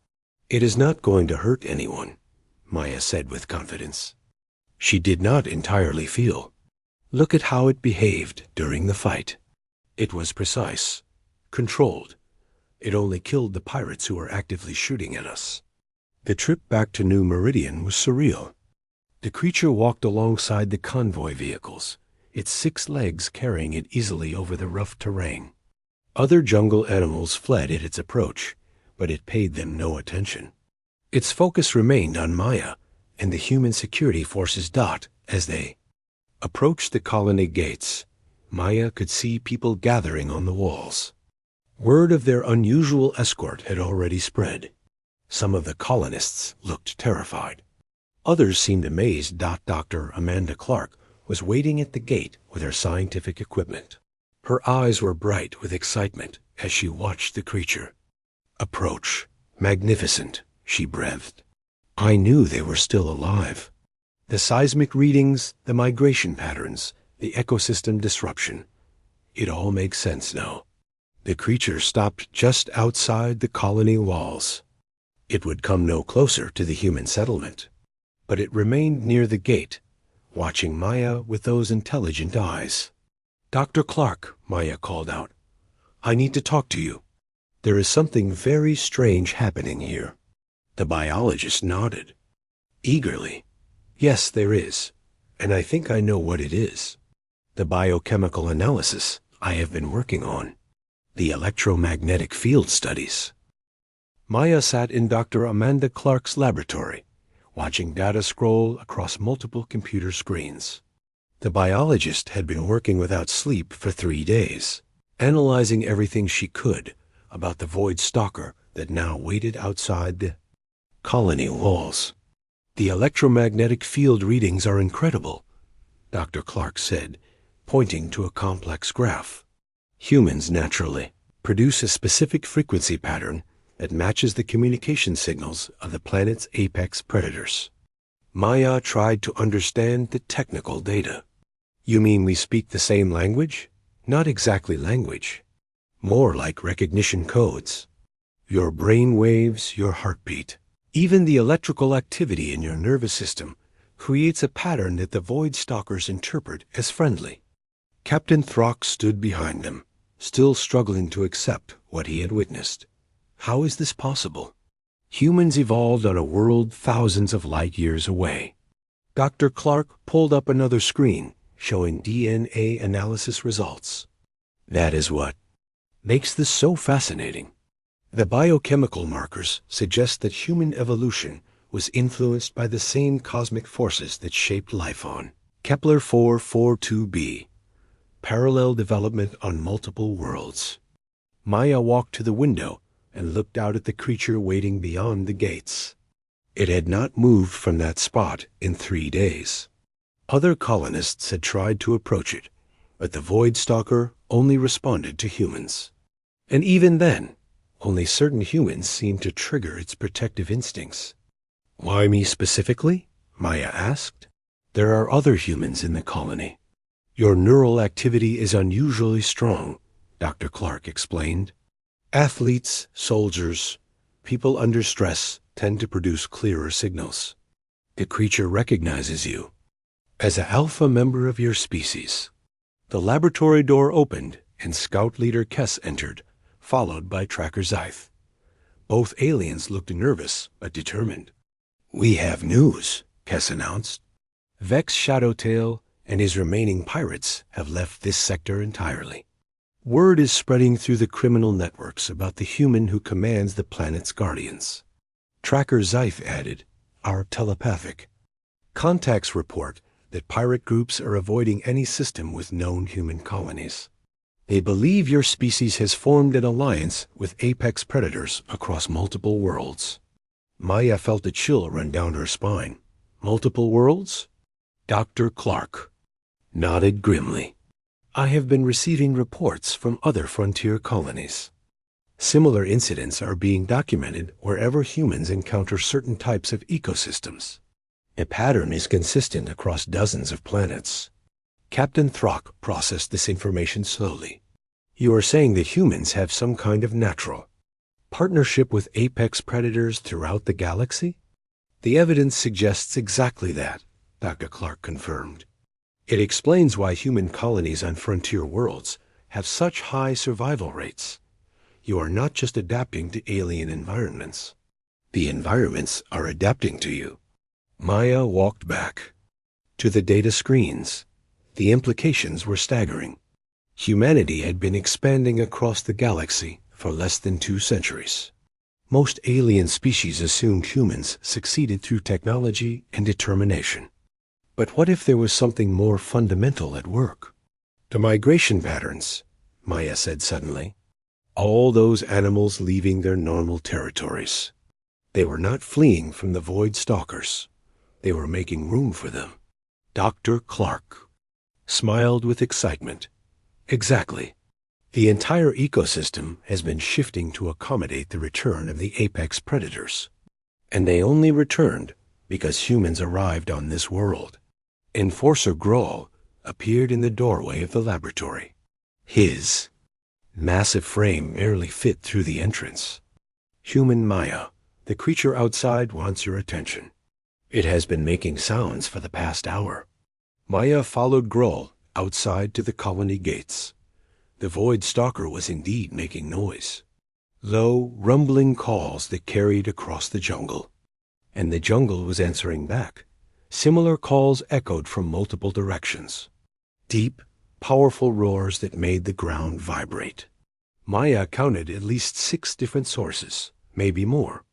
"It is not going to hurt anyone," Maya said with confidence. She did not entirely feel. "Look at how it behaved during the fight. It was precise, controlled. It only killed the pirates who were actively shooting at us." The trip back to New Meridian was surreal. The creature walked alongside the convoy vehicles, its 6 legs carrying it easily over the rough terrain. Other jungle animals fled at its approach, but it paid them no attention. Its focus remained on Maya and the human security forces. As they approached the colony gates, Maya could see people gathering on the walls. Word of their unusual escort had already spread. Some of the colonists looked terrified. Others seemed amazed. Dr. Amanda Clark was waiting at the gate with her scientific equipment. Her eyes were bright with excitement as she watched the creature. Approach. Magnificent, she breathed. I knew they were still alive. The seismic readings, the migration patterns, the ecosystem disruption. It all makes sense now. The creature stopped just outside the colony walls. It would come no closer to the human settlement, but it remained near the gate, watching Maya with those intelligent eyes. Dr. Clark, Maya called out. I need to talk to you. There is something very strange happening here. The biologist nodded. Eagerly. Yes, there is, and I think I know what it is. The biochemical analysis I have been working on. The electromagnetic field studies. Maya sat in Dr. Amanda Clark's laboratory, watching data scroll across multiple computer screens. The biologist had been working without sleep for 3 days, analyzing everything she could about the void stalker that now waited outside the colony walls. The electromagnetic field readings are incredible, Dr. Clark said, pointing to a complex graph. Humans, naturally, produce a specific frequency pattern that matches the communication signals of the planet's apex predators. Maya tried to understand the technical data. You mean we speak the same language? Not exactly language. More like recognition codes. Your brain waves, your heartbeat, even the electrical activity in your nervous system creates a pattern that the void stalkers interpret as friendly. Captain Throck stood behind them, still struggling to accept what he had witnessed. How is this possible? Humans evolved on a world thousands of light years away. Dr. Clark pulled up another screen showing DNA analysis results. That is what makes this so fascinating. The biochemical markers suggest that human evolution was influenced by the same cosmic forces that shaped life on Kepler 442b. Parallel development on multiple worlds. Maya walked to the window and looked out at the creature waiting beyond the gates. It had not moved from that spot in 3 days. Other colonists had tried to approach it, but the void stalker only responded to humans. And even then, only certain humans seemed to trigger its protective instincts. Why me specifically? Maya asked. There are other humans in the colony. Your neural activity is unusually strong, Dr. Clark explained. Athletes, soldiers, people under stress tend to produce clearer signals. The creature recognizes you as an alpha member of your species. The laboratory door opened and Scout Leader Kess entered, followed by Tracker Zyth. Both aliens looked nervous but determined. We have news, Kess announced. Vex Shadowtail and his remaining pirates have left this sector entirely. Word is spreading through the criminal networks about the human who commands the planet's guardians. Tracker Zyth added, are telepathic. Contacts report that pirate groups are avoiding any system with known human colonies. They believe your species has formed an alliance with apex predators across multiple worlds. Maya felt a chill run down her spine. Multiple worlds? Dr. Clark nodded grimly. I have been receiving reports from other frontier colonies. Similar incidents are being documented wherever humans encounter certain types of ecosystems. A pattern is consistent across dozens of planets. Captain Throck processed this information slowly. You are saying that humans have some kind of natural partnership with apex predators throughout the galaxy? The evidence suggests exactly that, Dr. Clark confirmed. It explains why human colonies on frontier worlds have such high survival rates. You are not just adapting to alien environments. The environments are adapting to you. Maya walked back to the data screens. The implications were staggering. Humanity had been expanding across the galaxy for less than 2 centuries. Most alien species assumed humans succeeded through technology and determination. But what if there was something more fundamental at work? The migration patterns, Maya said suddenly. All those animals leaving their normal territories. They were not fleeing from the void stalkers. They were making room for them. Dr. Clark smiled with excitement. Exactly. The entire ecosystem has been shifting to accommodate the return of the apex predators. And they only returned because humans arrived on this world. Enforcer Grohl appeared in the doorway of the laboratory. His massive frame barely fit through the entrance. Human Maya, the creature outside wants your attention. It has been making sounds for the past hour. Maya followed Grohl outside to the colony gates. The Void Stalker was indeed making noise. Low, rumbling calls that carried across the jungle. And the jungle was answering back. Similar calls echoed from multiple directions. Deep, powerful roars that made the ground vibrate. Maya counted at least 6 different sources, maybe more.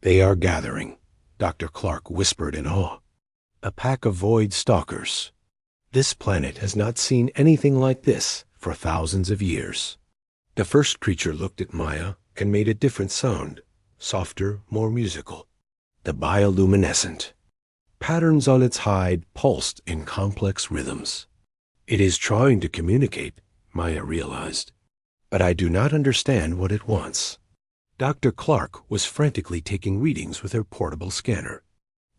"They are gathering," Dr. Clark whispered in awe. "A pack of Void Stalkers. This planet has not seen anything like this for thousands of years." The first creature looked at Maya and made a different sound, softer, more musical. The bioluminescent. Patterns on its hide pulsed in complex rhythms. "It is trying to communicate," Maya realized. "But I do not understand what it wants." Dr. Clark was frantically taking readings with her portable scanner.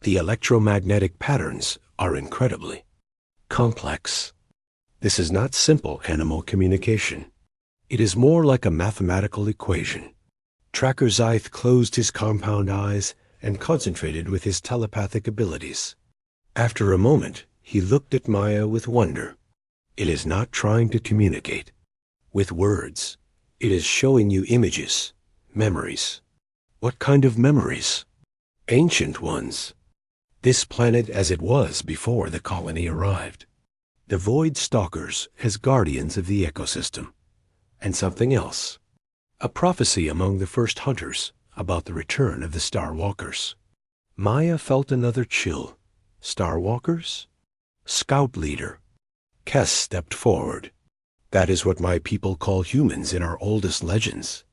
The electromagnetic patterns are incredibly complex. This is not simple animal communication. It is more like a mathematical equation. Tracker Zyth closed his compound eyes and concentrated with his telepathic abilities. After a moment, he looked at Maya with wonder. "It is not trying to communicate with words. It is showing you images, memories." "What kind of memories?" "Ancient ones. This planet as it was before the colony arrived. The Void Stalkers as guardians of the ecosystem. And something else. A prophecy among the first hunters about the return of the Star Walkers." Maya felt another chill. Star Walkers? Scout leader. Kess stepped forward. "That is what my people call humans in our oldest legends.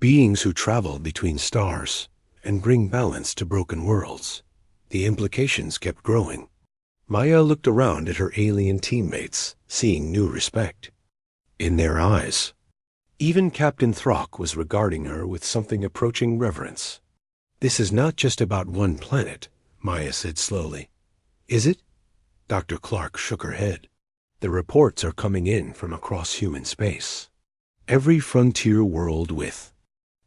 Beings who travel between stars and bring balance to broken worlds." The implications kept growing. Maya looked around at her alien teammates, seeing new respect in their eyes. Even Captain Throck was regarding her with something approaching reverence. "This is not just about one planet," Maya said slowly. "Is it?" Dr. Clark shook her head. "The reports are coming in from across human space. Every frontier world with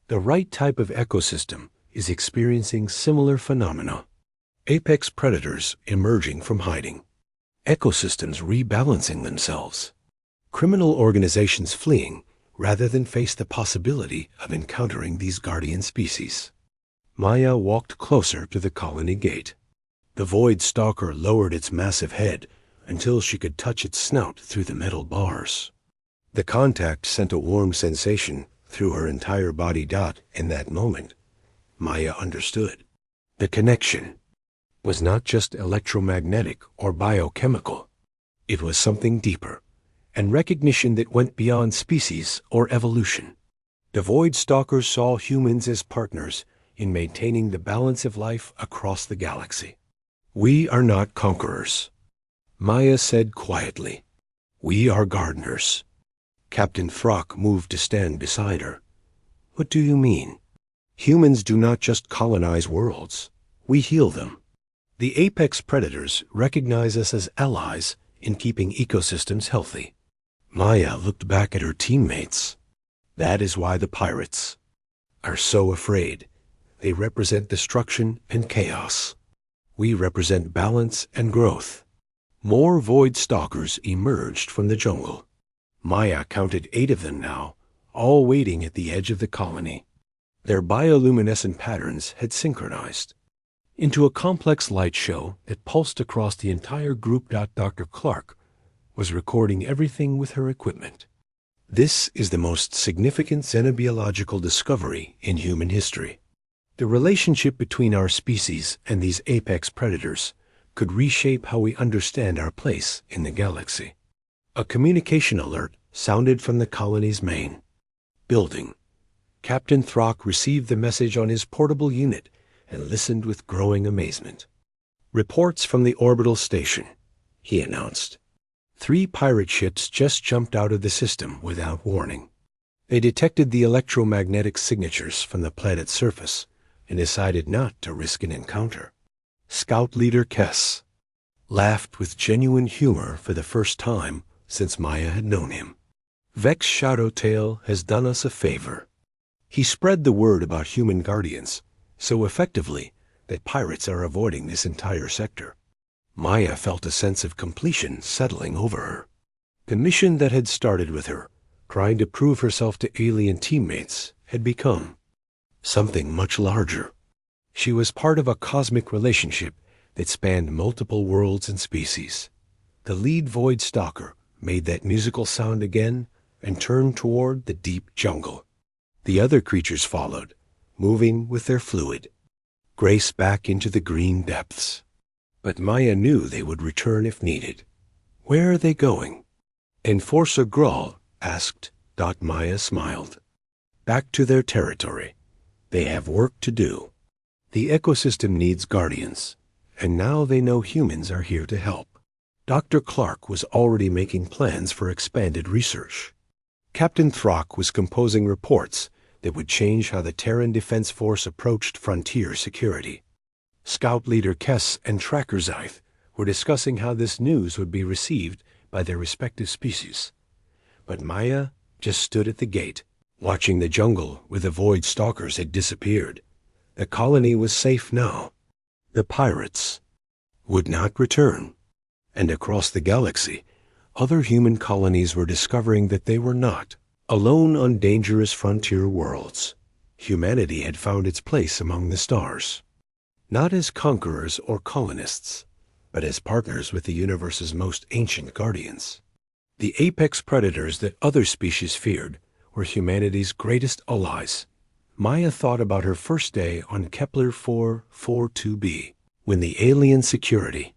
the right type of ecosystem is experiencing similar phenomena. Apex predators emerging from hiding. Ecosystems rebalancing themselves. Criminal organizations fleeing rather than face the possibility of encountering these guardian species." Maya walked closer to the colony gate. The Void Stalker lowered its massive head until she could touch its snout through the metal bars. The contact sent a warm sensation through her entire body. In that moment, Maya understood. The connection was not just electromagnetic or biochemical. It was something deeper, and recognition that went beyond species or evolution. The Void Stalkers saw humans as partners in maintaining the balance of life across the galaxy. "We are not conquerors," Maya said quietly. "We are gardeners." Captain Throck moved to stand beside her. "What do you mean?" "Humans do not just colonize worlds. We heal them. The apex predators recognize us as allies in keeping ecosystems healthy." Maya looked back at her teammates. "That is why the pirates are so afraid. They represent destruction and chaos. We represent balance and growth." More Void Stalkers emerged from the jungle. Maya counted 8 of them now, all waiting at the edge of the colony. Their bioluminescent patterns had synchronized into a complex light show that pulsed across the entire group. Dr. Clark was recording everything with her equipment. "This is the most significant xenobiological discovery in human history. The relationship between our species and these apex predators could reshape how we understand our place in the galaxy." A communication alert sounded from the colony's main building. Captain Throck received the message on his portable unit and listened with growing amazement. "Reports from the orbital station," he announced. 3 pirate ships just jumped out of the system without warning. They detected the electromagnetic signatures from the planet's surface and decided not to risk an encounter. Scout Leader Kess laughed with genuine humor for the first time since Maya had known him. Vex Shadowtail has done us a favor. He spread the word about human guardians so effectively that pirates are avoiding this entire sector. Maya felt a sense of completion settling over her. The mission that had started with her, trying to prove herself to alien teammates, had become something much larger. She was part of a cosmic relationship that spanned multiple worlds and species. The lead Void Stalker made that musical sound again and turned toward the deep jungle. The other creatures followed, moving with their fluid, grace back into the green depths. But Maya knew they would return if needed. Where are they going? Enforcer Grawl asked. Maya smiled. Back to their territory. They have work to do. The ecosystem needs guardians, and now they know humans are here to help. Dr. Clark was already making plans for expanded research. Captain Throck was composing reports that would change how the Terran Defense Force approached frontier security. Scout Leader Kess and Tracker Zyth were discussing how this news would be received by their respective species. But Maya just stood at the gate, watching the jungle where the Void Stalkers had disappeared. The colony was safe now. The pirates would not return. And across the galaxy, other human colonies were discovering that they were not alone on dangerous frontier worlds. Humanity had found its place among the stars, not as conquerors or colonists, but as partners with the universe's most ancient guardians. The apex predators that other species feared were humanity's greatest allies. Maya thought about her first day on Kepler 442b, when the alien security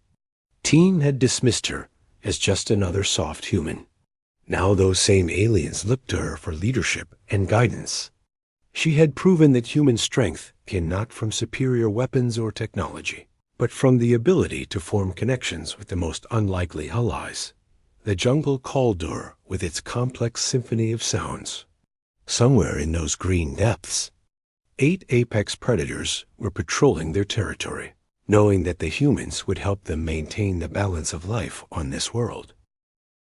team had dismissed her as just another soft human. Now those same aliens looked to her for leadership and guidance. She had proven that human strength came not from superior weapons or technology, but from the ability to form connections with the most unlikely allies. The jungle called to her with its complex symphony of sounds. Somewhere in those green depths, 8 apex predators were patrolling their territory, knowing that the humans would help them maintain the balance of life on this world.